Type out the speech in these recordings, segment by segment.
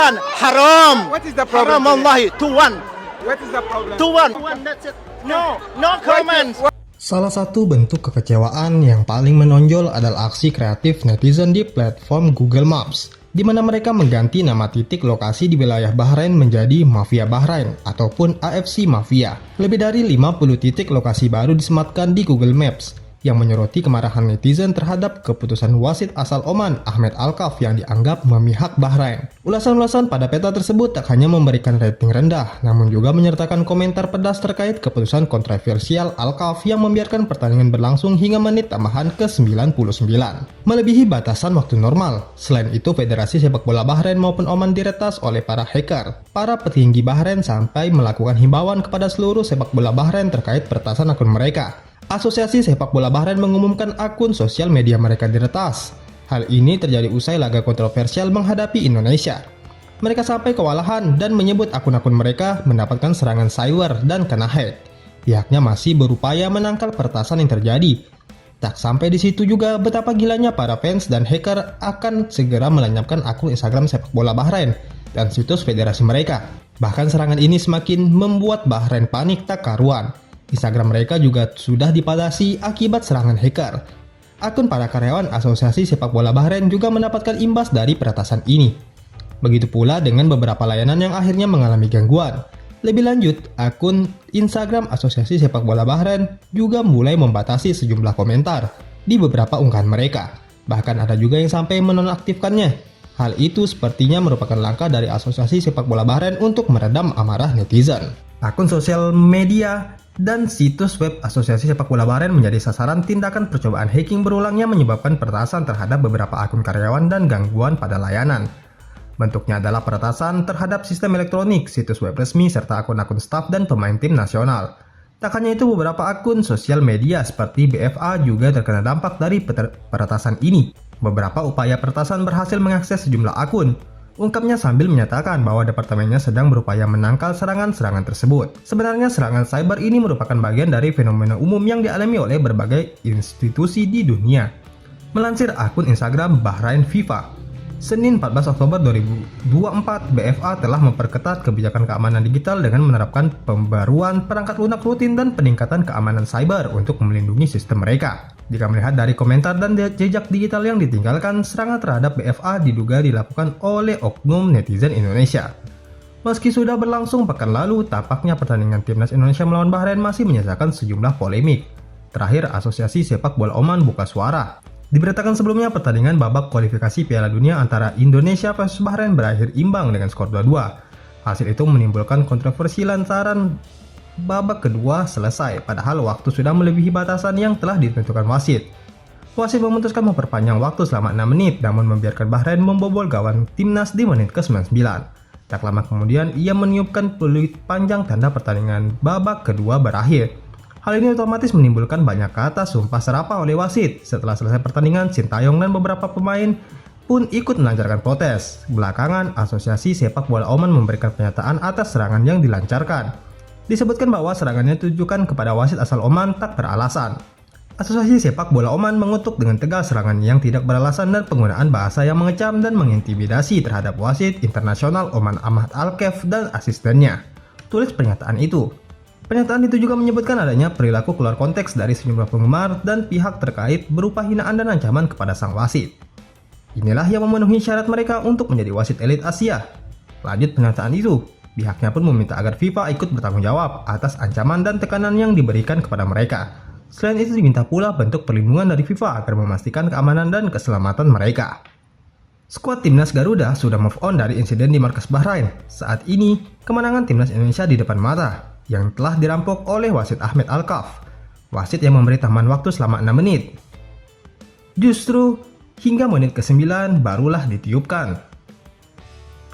2-1. Haram. What is the problem? Haram, wallahi. 2-1. What is the problem? 2-1. That's it. No comments. Salah satu bentuk kekecewaan yang paling menonjol adalah aksi kreatif netizen di platform Google Maps, di mana mereka mengganti nama titik lokasi di wilayah Bahrain menjadi Mafia Bahrain ataupun AFC Mafia. Lebih dari 50 titik lokasi baru disematkan di Google Maps, yang menyoroti kemarahan netizen terhadap keputusan wasit asal Oman Ahmed Alkaf yang dianggap memihak Bahrain. Ulasan-ulasan pada peta tersebut tak hanya memberikan rating rendah, namun juga menyertakan komentar pedas terkait keputusan kontroversial Alkaf yang membiarkan pertandingan berlangsung hingga menit tambahan ke-99, melebihi batasan waktu normal. Selain itu, Federasi Sepak Bola Bahrain maupun Oman diretas oleh para hacker. Para petinggi Bahrain sampai melakukan himbauan kepada seluruh sepak bola Bahrain terkait peretasan akun mereka. Asosiasi Sepak Bola Bahrain mengumumkan akun sosial media mereka diretas. Hal ini terjadi usai laga kontroversial menghadapi Indonesia. Mereka sampai kewalahan dan menyebut akun-akun mereka mendapatkan serangan cyber dan kena hack. Pihaknya masih berupaya menangkal peretasan yang terjadi. Tak sampai di situ juga betapa gilanya para fans dan hacker akan segera melenyapkan akun Instagram Sepak Bola Bahrain dan situs federasi mereka. Bahkan serangan ini semakin membuat Bahrain panik tak karuan. Instagram mereka juga sudah dipadasi akibat serangan hacker. Akun para karyawan Asosiasi Sepak Bola Bahrain juga mendapatkan imbas dari peretasan ini. Begitu pula dengan beberapa layanan yang akhirnya mengalami gangguan. Lebih lanjut, akun Instagram Asosiasi Sepak Bola Bahrain juga mulai membatasi sejumlah komentar di beberapa unggahan mereka. Bahkan ada juga yang sampai menonaktifkannya. Hal itu sepertinya merupakan langkah dari Asosiasi Sepak Bola Bahrain untuk meredam amarah netizen. Akun sosial media dan situs web Asosiasi Sepak Bola Bahrain menjadi sasaran tindakan percobaan hacking berulang yang menyebabkan peretasan terhadap beberapa akun karyawan dan gangguan pada layanan. Bentuknya adalah peretasan terhadap sistem elektronik, situs web resmi, serta akun-akun staf dan pemain tim nasional. Tak hanya itu, beberapa akun sosial media seperti BFA juga terkena dampak dari peretasan ini. Beberapa upaya peretasan berhasil mengakses sejumlah akun. Ungkapnya sambil menyatakan bahwa departemennya sedang berupaya menangkal serangan-serangan tersebut. Sebenarnya serangan cyber ini merupakan bagian dari fenomena umum yang dialami oleh berbagai institusi di dunia. Melansir akun Instagram Bahrain FIFA, Senin 14 Oktober 2024, BFA telah memperketat kebijakan keamanan digital dengan menerapkan pembaruan perangkat lunak rutin dan peningkatan keamanan cyber untuk melindungi sistem mereka. Jika melihat dari komentar dan jejak digital yang ditinggalkan, serangan terhadap BFA diduga dilakukan oleh oknum netizen Indonesia. Meski sudah berlangsung pekan lalu, tampaknya pertandingan timnas Indonesia melawan Bahrain masih menyisakan sejumlah polemik. Terakhir, Asosiasi Sepak Bola Oman buka suara. Diberitakan sebelumnya, pertandingan babak kualifikasi Piala Dunia antara Indonesia vs Bahrain berakhir imbang dengan skor 2-2. Hasil itu menimbulkan kontroversi lantaran babak kedua selesai, padahal waktu sudah melebihi batasan yang telah ditentukan wasit. Wasit memutuskan memperpanjang waktu selama 6 menit, namun membiarkan Bahrain membobol gawang timnas di menit ke-99. Tak lama kemudian, ia meniupkan peluit panjang tanda pertandingan babak kedua berakhir. Hal ini otomatis menimbulkan banyak kata sumpah serapah oleh wasit. Setelah selesai pertandingan, Sintayong dan beberapa pemain pun ikut melancarkan protes. Belakangan, Asosiasi Sepak Bola Oman memberikan pernyataan atas serangan yang dilancarkan. Disebutkan bahwa serangannya ditujukan kepada wasit asal Oman tak beralasan. Asosiasi Sepak Bola Oman mengutuk dengan tegas serangan yang tidak beralasan dan penggunaan bahasa yang mengecam dan mengintimidasi terhadap wasit internasional Oman Ahmad Alkaf dan asistennya. Tulis pernyataan itu. Pernyataan itu juga menyebutkan adanya perilaku keluar konteks dari sejumlah penggemar dan pihak terkait berupa hinaan dan ancaman kepada sang wasit. Inilah yang memenuhi syarat mereka untuk menjadi wasit elit Asia. Lanjut pernyataan itu. Pihaknya pun meminta agar FIFA ikut bertanggung jawab atas ancaman dan tekanan yang diberikan kepada mereka. Selain itu diminta pula bentuk perlindungan dari FIFA agar memastikan keamanan dan keselamatan mereka. Skuad timnas Garuda sudah move on dari insiden di markas Bahrain. Saat ini, kemenangan timnas Indonesia di depan mata, yang telah dirampok oleh wasit Ahmed Alkaf. Wasit yang memberi tambahan waktu selama 6 menit. Justru, hingga menit ke-9 barulah ditiupkan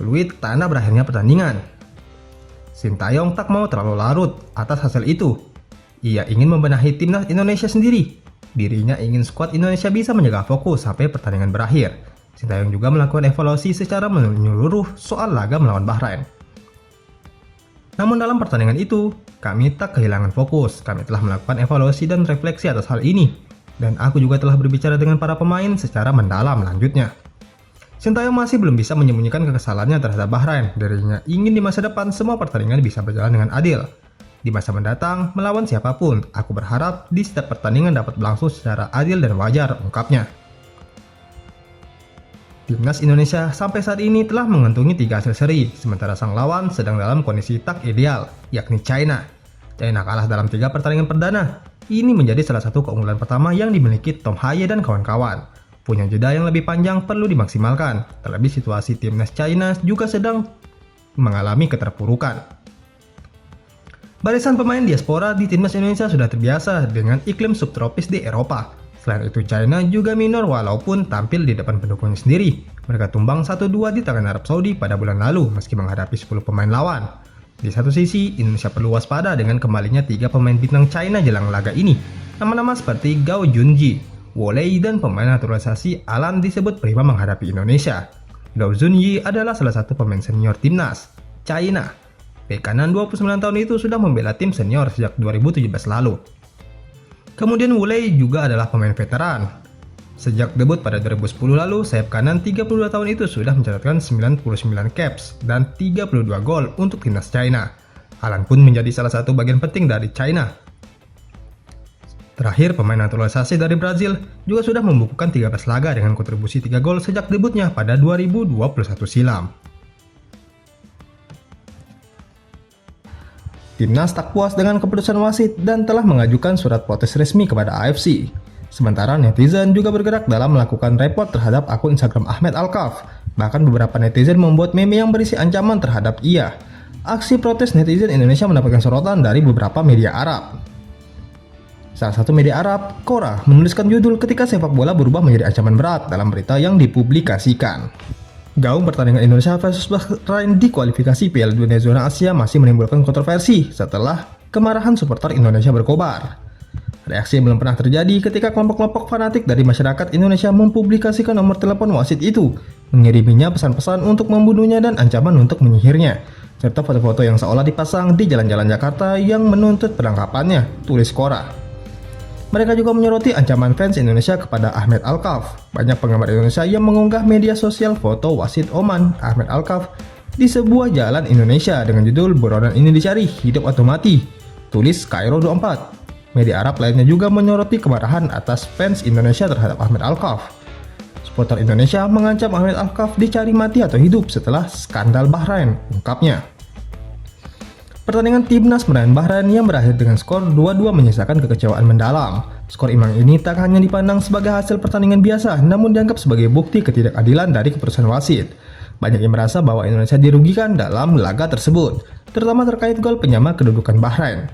peluit tanda berakhirnya pertandingan. Sintayong tak mau terlalu larut atas hasil itu. Ia ingin membenahi timnas Indonesia sendiri. Dirinya ingin skuad Indonesia bisa menjaga fokus sampai pertandingan berakhir. Sintayong juga melakukan evaluasi secara menyeluruh soal laga melawan Bahrain. Namun dalam pertandingan itu, kami tak kehilangan fokus. Kami telah melakukan evaluasi dan refleksi atas hal ini. Dan aku juga telah berbicara dengan para pemain secara mendalam, lanjutnya. Sintayong masih belum bisa menyembunyikan kekesalannya terhadap Bahrain. Dirinya ingin di masa depan semua pertandingan bisa berjalan dengan adil. Di masa mendatang, melawan siapapun, aku berharap di setiap pertandingan dapat berlangsung secara adil dan wajar, ungkapnya. Timnas Indonesia sampai saat ini telah mengantongi 3 hasil seri, sementara sang lawan sedang dalam kondisi tak ideal, yakni China. China kalah dalam 3 pertandingan perdana. Ini menjadi salah satu keunggulan pertama yang dimiliki Tom Haye dan kawan-kawan. Punya jeda yang lebih panjang perlu dimaksimalkan, terlebih situasi timnas China juga sedang mengalami keterpurukan. Barisan pemain diaspora di timnas Indonesia sudah terbiasa dengan iklim subtropis di Eropa. Selain itu China juga minor walaupun tampil di depan pendukungnya sendiri. Mereka tumbang 1-2 di tangan Arab Saudi pada bulan lalu meski menghadapi 10 pemain lawan. Di satu sisi, Indonesia perlu waspada dengan kembalinya 3 pemain bintang China jelang laga ini. Nama-nama seperti Gao Junji, Wolei, dan pemain naturalisasi Alan disebut prima menghadapi Indonesia. Gao Junji adalah salah satu pemain senior timnas China. Bek kanan 29 tahun itu sudah membela tim senior sejak 2017 lalu. Kemudian Wolei juga adalah pemain veteran. Sejak debut pada 2010 lalu, sayap kanan 32 tahun itu sudah mencatatkan 99 caps dan 32 gol untuk timnas China. Alan pun menjadi salah satu bagian penting dari China. Terakhir, pemain naturalisasi dari Brazil juga sudah membukukan 13 laga dengan kontribusi 3 gol sejak debutnya pada 2021 silam. Timnas tak puas dengan keputusan wasit dan telah mengajukan surat protes resmi kepada AFC. Sementara netizen juga bergerak dalam melakukan report terhadap akun Instagram Ahmed Alkaf. Bahkan beberapa netizen membuat meme yang berisi ancaman terhadap ia. Aksi protes netizen Indonesia mendapatkan sorotan dari beberapa media Arab. Salah satu media Arab, Quora, menuliskan judul ketika sepak bola berubah menjadi ancaman berat dalam berita yang dipublikasikan. Gaung pertandingan Indonesia versus Bahrain di kualifikasi Piala Dunia Zona Asia masih menimbulkan kontroversi setelah kemarahan supporter Indonesia berkobar. Reaksi yang belum pernah terjadi ketika kelompok-kelompok fanatik dari masyarakat Indonesia mempublikasikan nomor telepon wasit itu, mengiriminya pesan-pesan untuk membunuhnya dan ancaman untuk menyihirnya, serta foto-foto yang seolah dipasang di jalan-jalan Jakarta yang menuntut penangkapannya, tulis Quora. Mereka juga menyoroti ancaman fans Indonesia kepada Ahmed Alkaf. Banyak penggemar Indonesia yang mengunggah media sosial foto wasit Oman, Ahmed Alkaf, di sebuah jalan Indonesia dengan judul "Buronan ini dicari, hidup atau mati", tulis Kairo 24. Media Arab lainnya juga menyoroti kemarahan atas fans Indonesia terhadap Ahmed Alkaf. Supporter Indonesia mengancam Ahmed Alkaf dicari mati atau hidup setelah skandal Bahrain, ungkapnya. Pertandingan timnas melawan Bahrain yang berakhir dengan skor 2-2 menyisakan kekecewaan mendalam. Skor imbang ini tak hanya dipandang sebagai hasil pertandingan biasa, namun dianggap sebagai bukti ketidakadilan dari keputusan wasit. Banyak yang merasa bahwa Indonesia dirugikan dalam laga tersebut, terutama terkait gol penyama kedudukan Bahrain.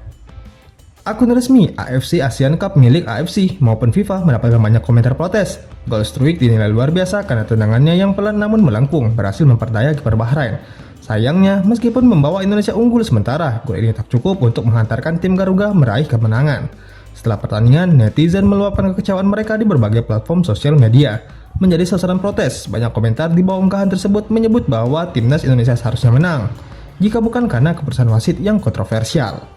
Akun resmi AFC Asian Cup milik AFC maupun FIFA mendapatkan banyak komentar protes. Gol Struijk dinilai luar biasa karena tendangannya yang pelan namun melengkung berhasil memperdaya kiper Bahrain. Sayangnya, meskipun membawa Indonesia unggul sementara, gol ini tak cukup untuk menghantarkan tim Garuda meraih kemenangan. Setelah pertandingan, netizen meluapkan kekecewaan mereka di berbagai platform sosial media. Menjadi sasaran protes, banyak komentar di bawah unggahan tersebut menyebut bahwa timnas Indonesia seharusnya menang, jika bukan karena keputusan wasit yang kontroversial.